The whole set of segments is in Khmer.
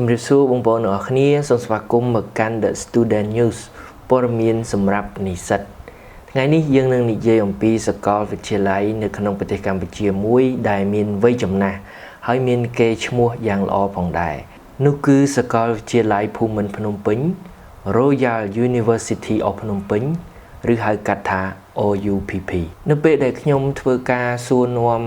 ជំរាបសួរបងប្អូនទាំងអស់គ្នាសូមស្វាគមន៍មកកាន់ The Student News ព័ត៌មានសម្រាប់និស្សិតថ្ងៃនេះយើងនឹងនិយាយអំពីសាកលវិទ្យាល័យនៅក្នុងប្រទេសកម្ពុជាមួយដែលមានវ័យចំណាស់ហើយមានកេរ្តិ៍ឈ្មោះយ៉ាងល្អផងដែរនោះគឺសាកលវិទ្យាល័យភូមិន្ទភ្នំពេញ Royal University of Phnom Penh ឬហៅកាត់ថា OUPP នៅពេលដែលខ្ញុំធ្វើការសួរនាំ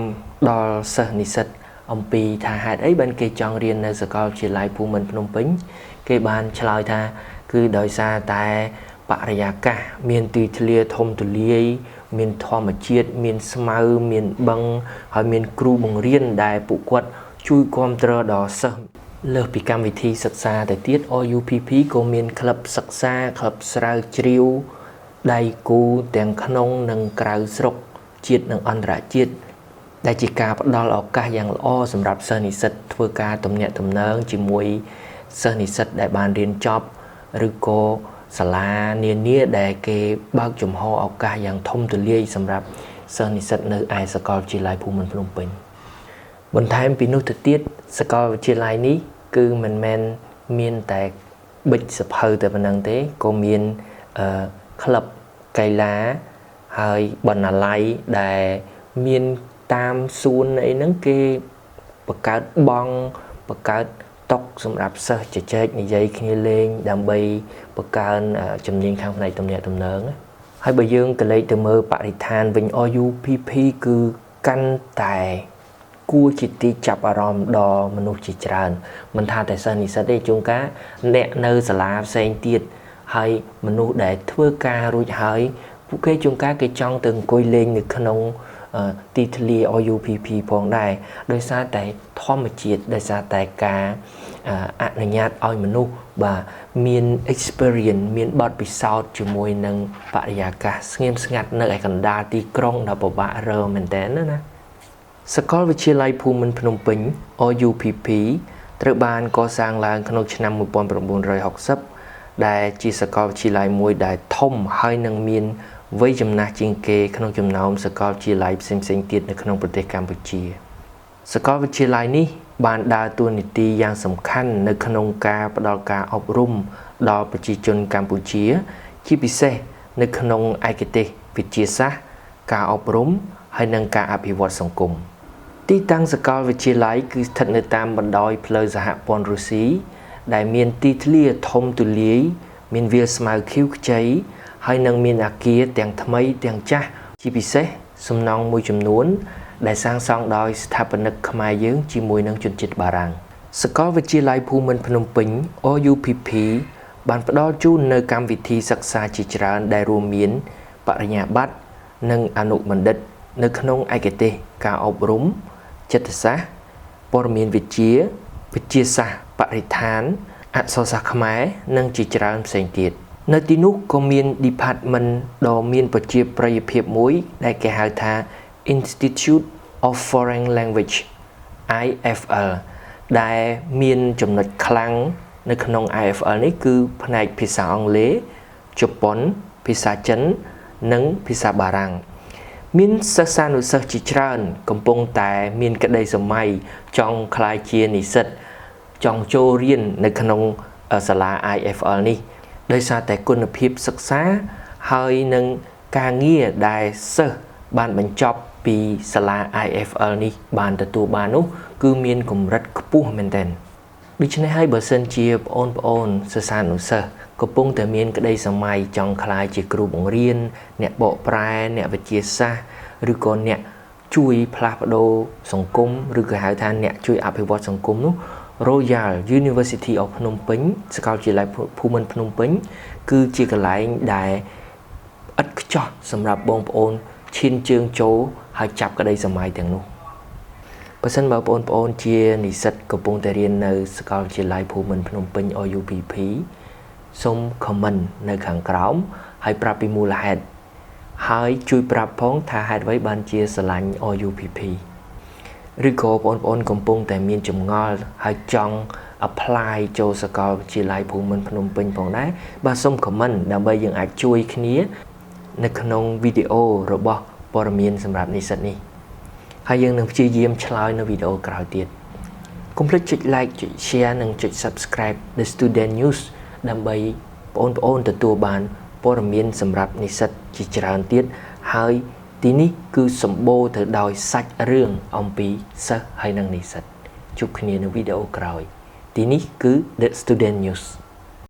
ដល់សិស្សនិស្សិតអំពីថាហេតុអីបានគេចង់រៀននៅសាកលវិទ្យាល័យភូមិន្ទភ្នំពេញគេបានឆ្លើយថាគឺដោយសារតែបរិយាកាសមានទីធ្លាធំទូលាយមានធម្មជាតិមានស្មៅមានបឹងហើយមានគ្រូបង្រៀនដែលពួកគាត់ជួយគាំទ្រដល់សិស្សលើសពីកម្មវិធីសិក្សាទៅទៀត OUPP ក៏មានក្លឹបសិក្សាក្លឹបស្រាវជ្រាវដៃគូទាំងក្នុងនិងក្រៅស្រុកជាតិនិងអន្តរជាតិដែលជាការផ្ដល់ឱកាសយ៉ាងល្អសម្រាប់សិស្សនិស្សិតធ្វើការទំនាក់ទំនងជាមួយសិស្សនិស្សិតដែលបានរៀនចប់ឬក៏សាលានានាដែលគេបើកចំហឱកាសយ៉ាងធំទូលាយសម្រាប់សិស្សនិស្សិតនៅឯសាកលវិទ្យាល័យភូមិន្ទភ្នំពេញបន្ថែមពីនោះទៅទៀតសាកលវិទ្យាល័យនេះគឺមិនមែនមានតែបិចសភៅតែប៉ុណ្្នឹងទេក៏មានក្លឹបកីឡាហើយបណ្ណាល័យដែលមានតាមសួនអីហ្នឹងគេបង្កើតបង់បង្កើតតុសម្រាប់សិស្សជជែកនិយាយគ្នាលេងដើម្បីបង្កើនជំនាញខាងផ្នែកទំនាក់ទំនងហើយបើយើងក៏លេចទៅមើលបរិស្ថានវិញ OUPP គឺកាន់តែគួរជាទីចាប់អារម្មណ៍ដល់មនុស្សជាច្រើនមិនថាតែសិស្សនិស្សិតទេជួនកាលអ្នកនៅសាលាផ្សេងទៀតហើយមនុស្សដែលធ្វើការរួចហើយពួកគេជួនកាលគេចង់ទៅអង្គុយលេងនៅក្នុងទីធ្លា OUPP ផងដែរដោយសារតែធម្មជាតិដោយសារតែការអនុញ្ញាតឲ្យមនុស្សបាទមាន experience មានបទពិសោធន៍ជាមួយនឹងបរិយាកាសស្ងៀមស្ងាត់នៅឯកណ្ដាលទីក្រុងដែលពិបាករើមែនតើណាសាកលវិទ្យាល័យភូមិន្ទភ្នំពេញ OUPP ត្រូវបានកសាងឡើងក្នុងឆ្នាំ1960ដែលជាសាកលវិទ្យាល័យមួយដែលធំហើយនឹងមានវ័យចំណាស់ជាងគេក្នុងចំណោមសាកលវិទ្យាល័យផ្សេងៗទៀតនៅក្នុងប្រទេសកម្ពុជាសាកលវិទ្យាល័យនេះបានដើរតួនាទីយ៉ាងសំខាន់នៅក្នុងការផ្តល់ការអប់រំដល់ប្រជាជនកម្ពុជាជាពិសេសនៅក្នុងឯកទេសវិទ្យាសាស្ត្រការអប់រំហើយនិងការអភិវឌ្ឍសង្គមទីតាំងសាកលវិទ្យាល័យគឺស្ថិតនៅតាមបណ្ដោយផ្លូវសហព័ន្ធរុស្ស៊ីដែលមានទីធ្លាធំទូលាយមានវាលស្មៅខៀវខ្ចីហើយនឹងមានអគារទាំងថ្មីទាំងចាស់ជាពិសេសសំណង់មួយចំនួនដែលសាងសង់ដោយស្ថាបនិកខ្មែរយើងជាមួយនឹងជនជាតិបារាំងសាកលវិទ្យាល័យភូមិន្ទភ្នំពេញ OUPP បានផ្ដល់ជូននៅកម្មវិធីសិក្សាជាច្រើនដែលរួមមានបរិញ្ញាបត្រនិងអនុបណ្ឌិតនៅក្នុងឯកទេសការអប់រំចិត្តសាស្ត្រព័ត៌មានវិទ្យាវិទ្យាសាស្ត្របរិស្ថានអក្សរសាស្ត្រខ្មែរនិងជាច្រើនផ្សេងទៀតនៅទីនោះក៏មាន department ដ៏មានប្រជាប្រិយភាពមួយដែលគេហៅថា Institute of Foreign Language IFL ដែលមានចំណុចខ្លាំងនៅក្នុង IFL នេះគឺផ្នែកភាសាអង់គ្លេសជប៉ុនភាសាចិននិងភាសាបារាំងមានសិស្សានុសិស្សជាច្រើនកំពុងតែមានក្តីសម័យចង់ក្លាយជានិស្សិតចង់ចូលរៀននៅក្នុងសាលា IFL នេះដោយសារតែគុណភាពសិក្សាហើយនឹងការងារដែលសិស្សបានបញ្ចប់ពីសាលា IFL នេះបានទទួលបាននោះគឺមានកម្រិតខ្ពស់មែនទែនដូច្នេះហើយបើសិនជាបងប្អូនសិស្សានុសិស្សកំពុងតែមានក្តីសម័យចង់ក្លាយជាគ្រូបង្រៀនអ្នកបកប្រែអ្នកវិទ្យាសាស្ត្រឬក៏អ្នកជួយផ្លាស់ប្ដូរសង្គមឬក៏ហៅថាអ្នកជួយអភិវឌ្ឍសង្គមនោះRoyal University of Phnom Penh សាកលវិទ្យាល័យភូមិន្ទភ្នំពេញគឺជាកន្លែងដែលឥតខ្ចោះសម្រាប់បងប្អូនឈានជើងចូលហើយចាប់ក្តីសម័យទាំងនោះបើសិនបើបងប្អូនជានិស្សិតកំពុងតែរៀននៅសាកលវិទ្យាល័យភូមិន្ទភ្នំពេញ OUPP សូម comment នៅខាងក្រោមហើយប្រាប់ពីមូលហេតុហើយជួយប្រាប់ផងថាហេតុអ្វីបានជាស្រឡាញ់ OUPPឬក៏បងប្អូនកំពុងតែមានចម្ងល់ហើយចង់ apply ចូលសាកលវិទ្យាល័យភូមិន្ទភ្នំពេញផងដែរបាទសូម comment ដើម្បីយើងអាចជួយគ្នានៅក្នុងវីដេអូរបស់ព័ត៌មានសម្រាប់និស្សិតនេះហើយយើងនឹងព្យាយាមឆ្លើយនៅវីដេអូក្រោយទៀត កុំភ្លេចចុច like ចុច share និងចុច subscribe The Student News ដើម្បីបងប្អូនទទួលបានព័ត៌មានសម្រាប់និស្សិតជាច្រើនទៀតហើយទីនេះគឺសម្បូរទៅដោយសាច់រឿងអំពីសិស្សហើយនិងនិស្សិតជួបគ្នានៅវីដេអូក្រោយទីនេះគឺ The Student News